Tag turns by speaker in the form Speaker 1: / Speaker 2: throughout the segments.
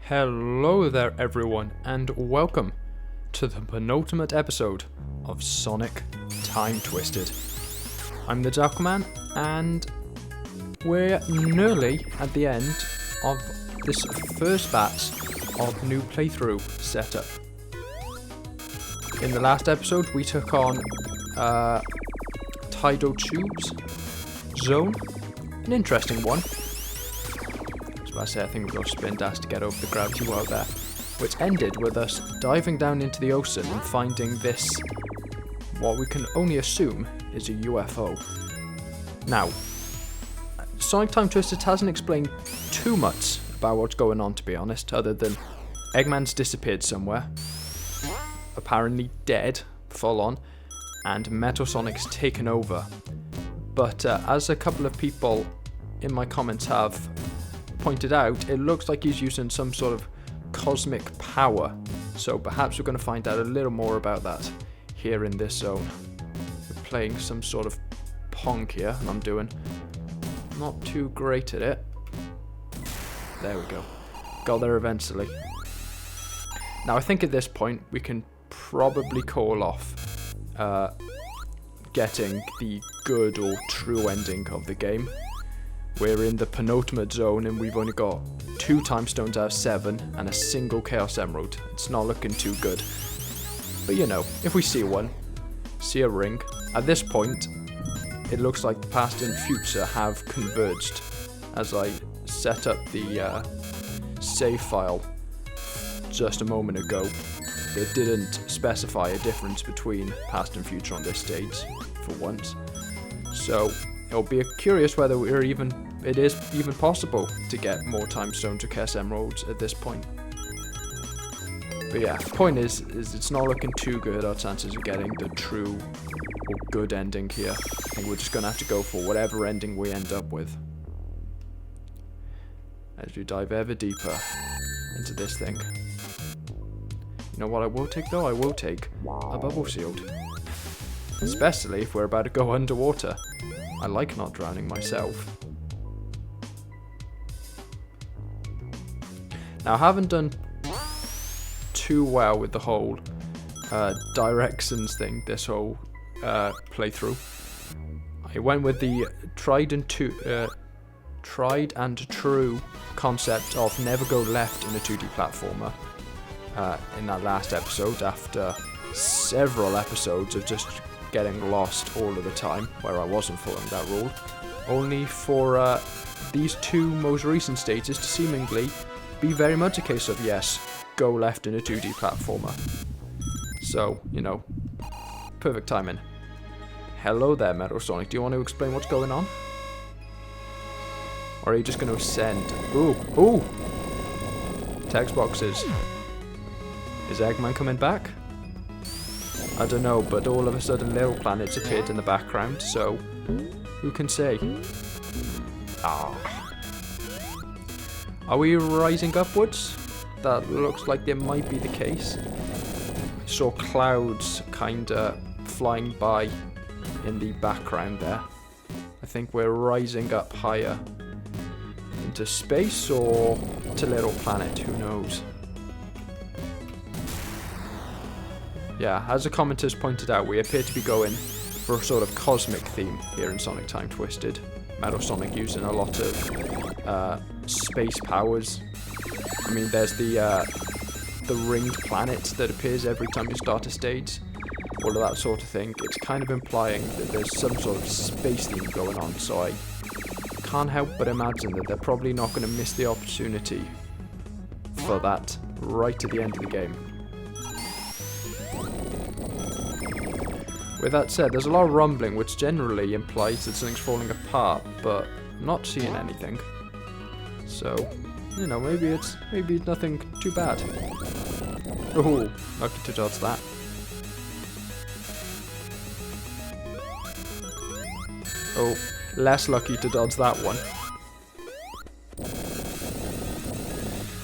Speaker 1: Hello there everyone, and welcome to the penultimate episode of Sonic Time Twisted. I'm the Duckman, and we're nearly at the end of this first batch of new playthrough setup. In the last episode we took on Tidal Tubes Zone, an interesting one. I think we'll go spin dash to get over the gravity well there, which ended with us diving down into the ocean and finding this, what we can only assume is a UFO. Now, Sonic Time Twisted hasn't explained too much about what's going on, to be honest, other than Eggman's disappeared somewhere, apparently dead, full on, and Metal Sonic's taken over. But as a couple of people in my comments have pointed out, it looks like he's using some sort of cosmic power, so perhaps we're going to find out a little more about that here in this zone. We're playing some sort of Pong here, and I'm doing not too great at it. There we go, got there eventually. Now I think at this point we can probably call off getting the good or true ending of the game. We're in the penultimate zone and we've only got 2 time stones out of 7 and a single Chaos Emerald. It's not looking too good. But you know, if we see one, see a ring, at this point it looks like the past and future have converged. As I set up the save file just a moment ago, it didn't specify a difference between past and future on this stage for once. So it'll be curious whether it is even possible to get more time stones or Chaos Emeralds at this point. But yeah, the point is it's not looking too good, our chances of getting the true or good ending here. I think we're just going to have to go for whatever ending we end up with as we dive ever deeper into this thing. You know what I will take though? I will take a bubble shield. Especially if we're about to go underwater. I like not drowning myself. Now I haven't done too well with the whole directions thing, this whole playthrough. I went with the tried and true concept of never go left in a 2D platformer in that last episode, after several episodes of just getting lost all of the time where I wasn't following that rule, only for these 2 most recent stages to seemingly be very much a case of yes, go left in a 2D platformer. So, you know, perfect timing. Hello there, Metal Sonic, do you want to explain what's going on? Or are you just going to ascend? Ooh! Text boxes. Is Eggman coming back? I don't know, but all of a sudden little planets appeared in the background, so who can say? Are we rising upwards? That looks like there might be the case. I saw clouds kinda flying by in the background there. I think we're rising up higher into space or to Little Planet, who knows? Yeah, as the commenters pointed out, we appear to be going for a sort of cosmic theme here in Sonic Time Twisted. Metal Sonic using a lot of space powers. I mean, there's the ringed planet that appears every time you start a stage. All of that sort of thing. It's kind of implying that there's some sort of space theme going on, so I can't help but imagine that they're probably not going to miss the opportunity for that right at the end of the game. With that said, there's a lot of rumbling, which generally implies that something's falling apart, but I'm not seeing anything. So, you know, maybe it's nothing too bad. Oh, lucky to dodge that. Oh, less lucky to dodge that one.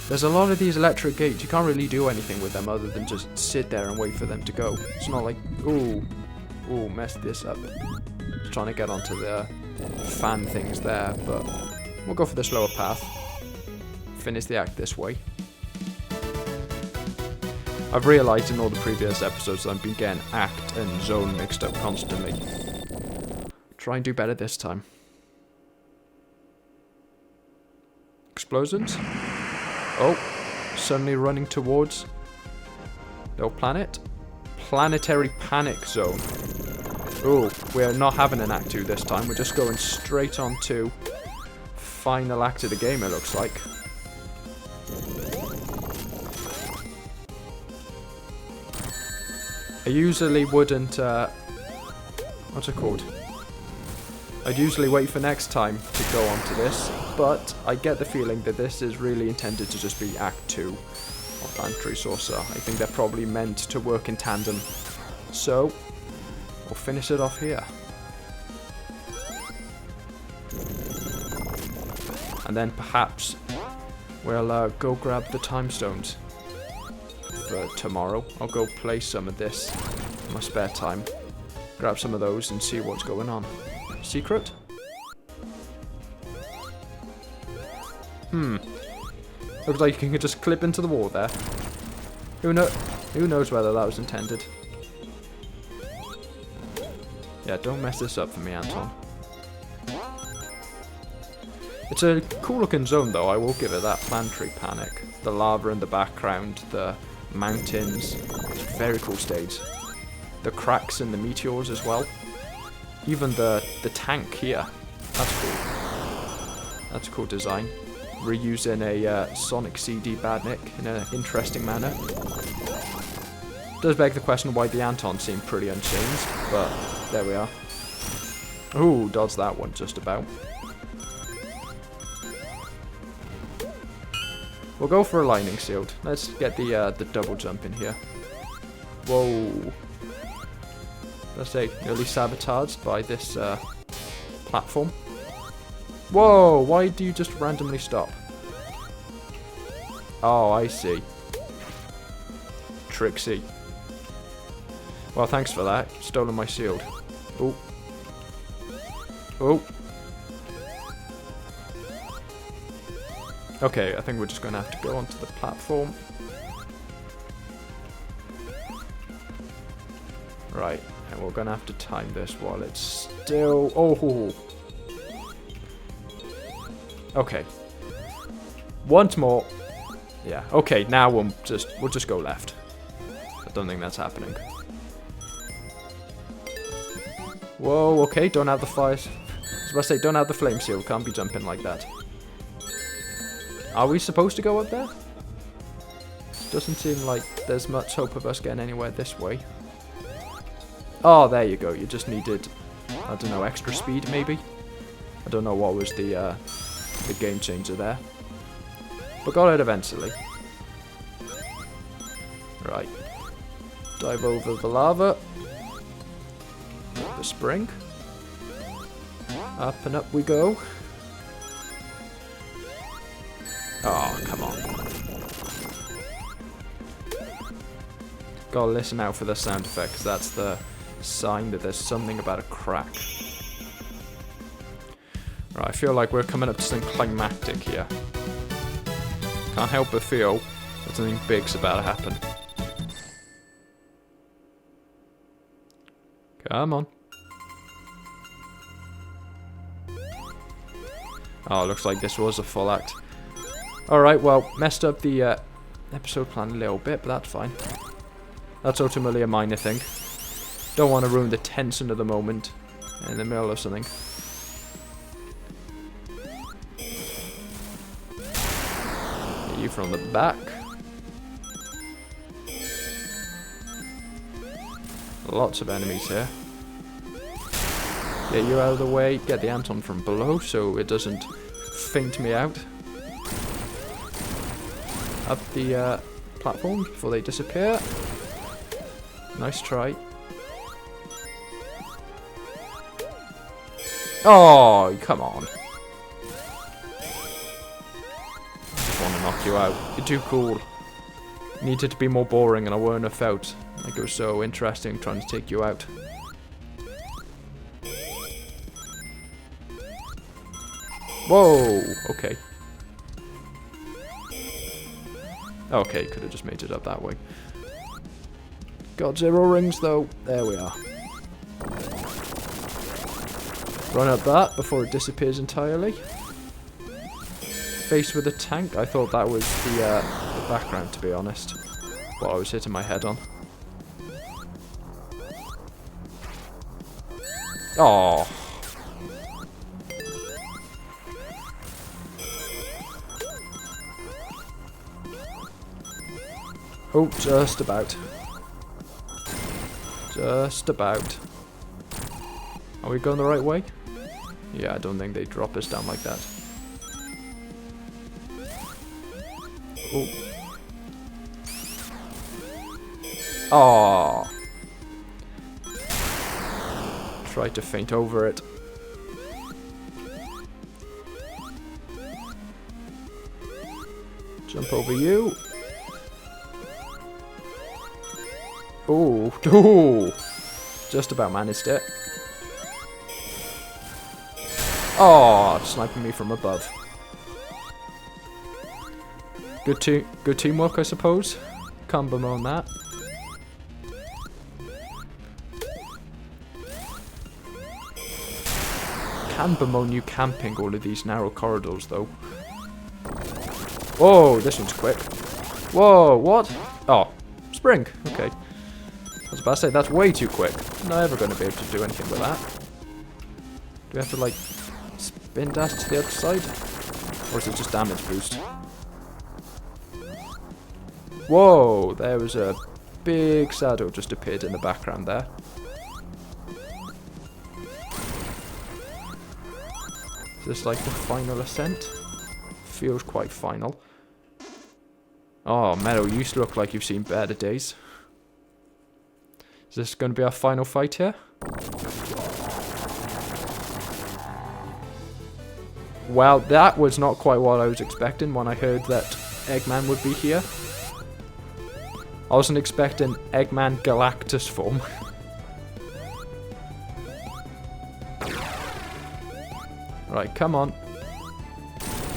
Speaker 1: There's a lot of these electric gates, you can't really do anything with them other than just sit there and wait for them to go. It's not like, ooh, messed this up. Just trying to get onto the fan things there, but we'll go for the slower path. Finish the act this way. I've realised in all the previous episodes that I've been getting act and zone mixed up constantly. Try and do better this time. Explosions? Oh, suddenly running towards the old planet. Planetary panic zone. Oh, we're not having an act 2 this time. We're just going straight on to final act of the game, it looks like. I usually wouldn't, what's it called? I'd usually wait for next time to go on to this, but I get the feeling that this is really intended to just be Act 2 of Planetary Saucer. I think they're probably meant to work in tandem. So, we'll finish it off here. And then perhaps we'll go grab the time stones for tomorrow. I'll go play some of this in my spare time. Grab some of those and see what's going on. Secret? Looks like you can just clip into the wall there. Who knows whether that was intended? Yeah, don't mess this up for me, Anton. It's a cool looking zone though, I will give it that. Planetary panic. The lava in the background, the mountains. It's a very cool stage. The cracks and the meteors as well. Even the tank here. That's cool. That's a cool design. Reusing a Sonic CD Badnik in an interesting manner. Does beg the question why the Anton seem pretty unchanged, but there we are. Ooh, dodged that one just about. We'll go for a lightning shield. Let's get the double jump in here. Whoa. Let's say nearly sabotaged by this platform. Whoa, why do you just randomly stop? Oh, I see. Trixie. Well, thanks for that. Stolen my shield. Oh. Oh. Okay, I think we're just going to have to go onto the platform. Right, and we're going to have to time this while it's still... Oh! Okay. Once more. Yeah, okay, now we'll just go left. I don't think that's happening. Whoa, okay, don't have the fire... I was about to say, don't have the flame shield, can't be jumping like that. Are we supposed to go up there? Doesn't seem like there's much hope of us getting anywhere this way. Oh, there you go. You just needed, I don't know, extra speed maybe? I don't know what was the game changer there. But got it eventually. Right. Dive over the lava. The spring. Up and up we go. Oh, come on. Gotta listen out for the sound effect, because that's the sign that there's something about a crack. Right, I feel like we're coming up to something climactic here. Can't help but feel that something big's about to happen. Come on. Oh, looks like this was a full act. Alright, well, messed up the episode plan a little bit, but that's fine. That's ultimately a minor thing. Don't want to ruin the tension of the moment in the middle of something. Hit you from the back. Lots of enemies here. Get you out of the way. Get the Anton from below so it doesn't faint me out. Up the platform before they disappear. Nice try. Oh, come on. I just want to knock you out. You're too cool. Needed to be more boring and I wouldn't have felt like it was so interesting trying to take you out. Whoa, okay. Okay, could have just made it up that way. Got 0 rings though. There we are. Run up that before it disappears entirely. Face with a tank. I thought that was the background, to be honest. What I was hitting my head on. Oh. Oh, just about. Just about. Are we going the right way? Yeah, I don't think they drop us down like that. Oh. Oh. Try to feint over it. Jump over you. Oh, oh, just about managed it. Oh, sniping me from above. Good teamwork, I suppose. Can't bemoan that. Can bemoan you camping all of these narrow corridors, though. Whoa, this one's quick. Whoa, what? Oh, spring. Okay. I was about to say, that's way too quick. Never going to be able to do anything with that. Do we have to, like, spin dash to the other side? Or is it just damage boost? Whoa, there was a big shadow just appeared in the background there. Is this like the final ascent? Feels quite final. Oh, Meadow, you look like you've seen better days. Is this going to be our final fight here? Well, that was not quite what I was expecting when I heard that Eggman would be here. I wasn't expecting Eggman Galactus form. Right, come on.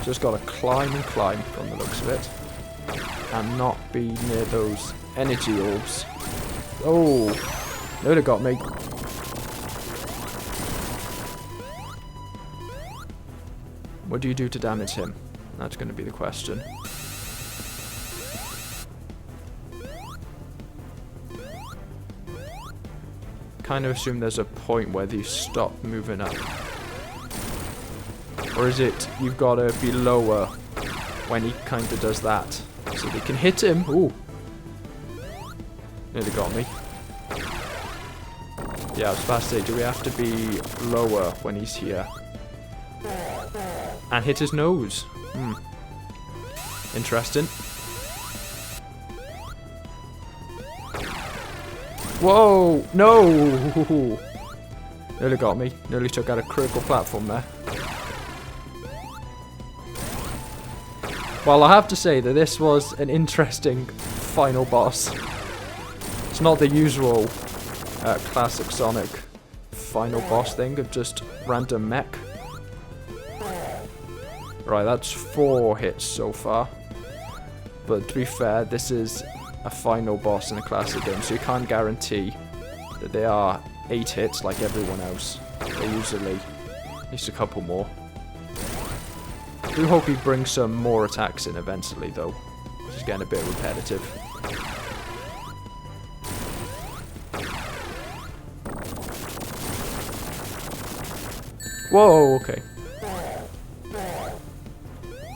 Speaker 1: Just gotta climb and climb from the looks of it. And not be near those energy orbs. Oh, they would have got me. What do you do to damage him? That's going to be the question. Kind of assume there's a point where these stop moving up. Or is it you've got to be lower when he kind of does that? So they can hit him. Ooh. Nearly got me. Yeah, I was about to say, do we have to be lower when he's here? And hit his nose. Hmm. Interesting. Whoa! No! Nearly got me. Nearly took out a critical platform there. Well, I have to say that this was an interesting final boss. It's not the usual classic Sonic final boss thing of just random mech. Right, that's 4 hits so far. But to be fair, this is a final boss in a classic game, so you can't guarantee that they are 8 hits like everyone else. They're usually at least a couple more. I do hope he brings some more attacks in eventually, though. It's getting a bit repetitive. Whoa, okay.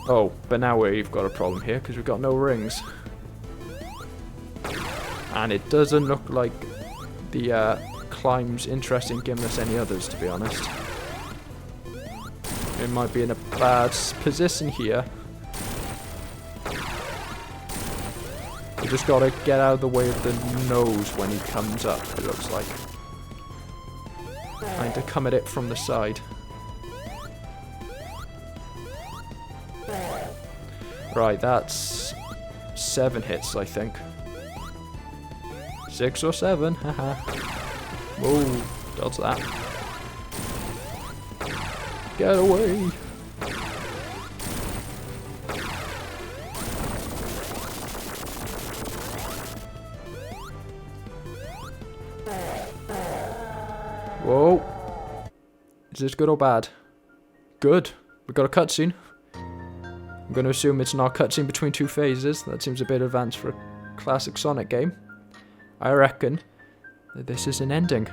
Speaker 1: Oh, but now we've got a problem here because we've got no rings. And it doesn't look like the climb's interested in giving us any others, to be honest. It might be in a bad position here. We just gotta get out of the way of the nose when he comes up, it looks like. Trying to come at it from the side. Right, that's 7 hits, I think. 6 or 7, haha. Whoa, dodge that. Get away! Whoa. Is this good or bad? Good. We got a cutscene. I'm going to assume it's not a cutscene between two phases. That seems a bit advanced for a classic Sonic game. I reckon that this is an ending.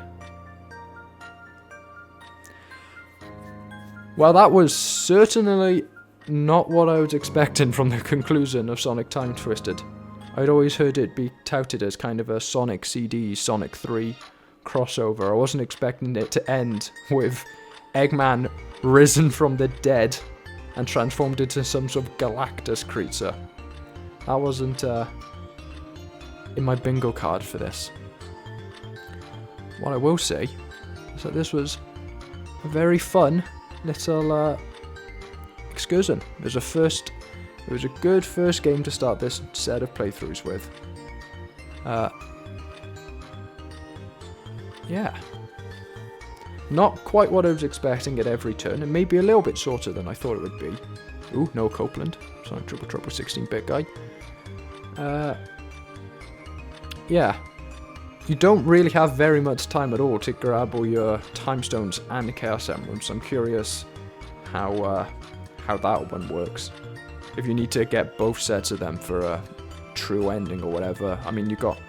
Speaker 1: Well, that was certainly not what I was expecting from the conclusion of Sonic Time Twisted. I'd always heard it be touted as kind of a Sonic CD, Sonic 3 crossover. I wasn't expecting it to end with Eggman risen from the dead and transformed into some sort of Galactus creature. That wasn't in my bingo card for this. What I will say is that this was a very fun little excursion. It was a good first game to start this set of playthroughs with. Yeah. Not quite what I was expecting at every turn, and maybe a little bit shorter than I thought it would be. Ooh, no Copeland. Sorry, Triple 16-bit guy. Yeah. You don't really have very much time at all to grab all your Time Stones and the Chaos Emeralds, so I'm curious how that one works. If you need to get both sets of them for a true ending or whatever. I mean, you've got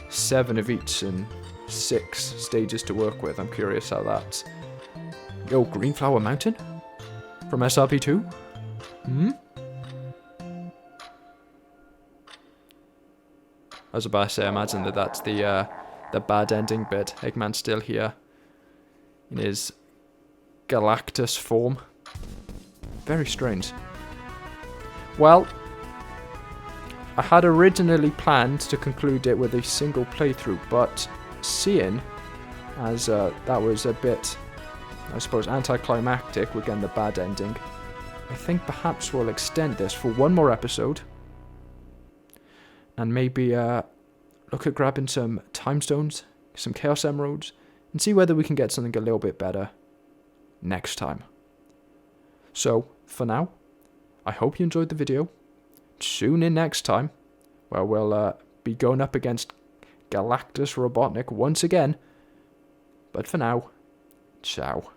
Speaker 1: 7 of each and 6 stages to work with. I'm curious how that's... Yo, Green Flower Mountain? From SRP2? Hmm? I was about to say, I imagine that's the bad ending bit. Eggman's still here in his Galactus form. Very strange. Well, I had originally planned to conclude it with a single playthrough, but seeing as that was a bit, I suppose, anticlimactic with getting the bad ending, I think perhaps we'll extend this for one more episode and maybe look at grabbing some Time Stones, some Chaos Emeralds, and see whether we can get something a little bit better next time. So, for now, I hope you enjoyed the video. Tune in next time, where we'll be going up against Galactus Robotnik once again. But for now, ciao.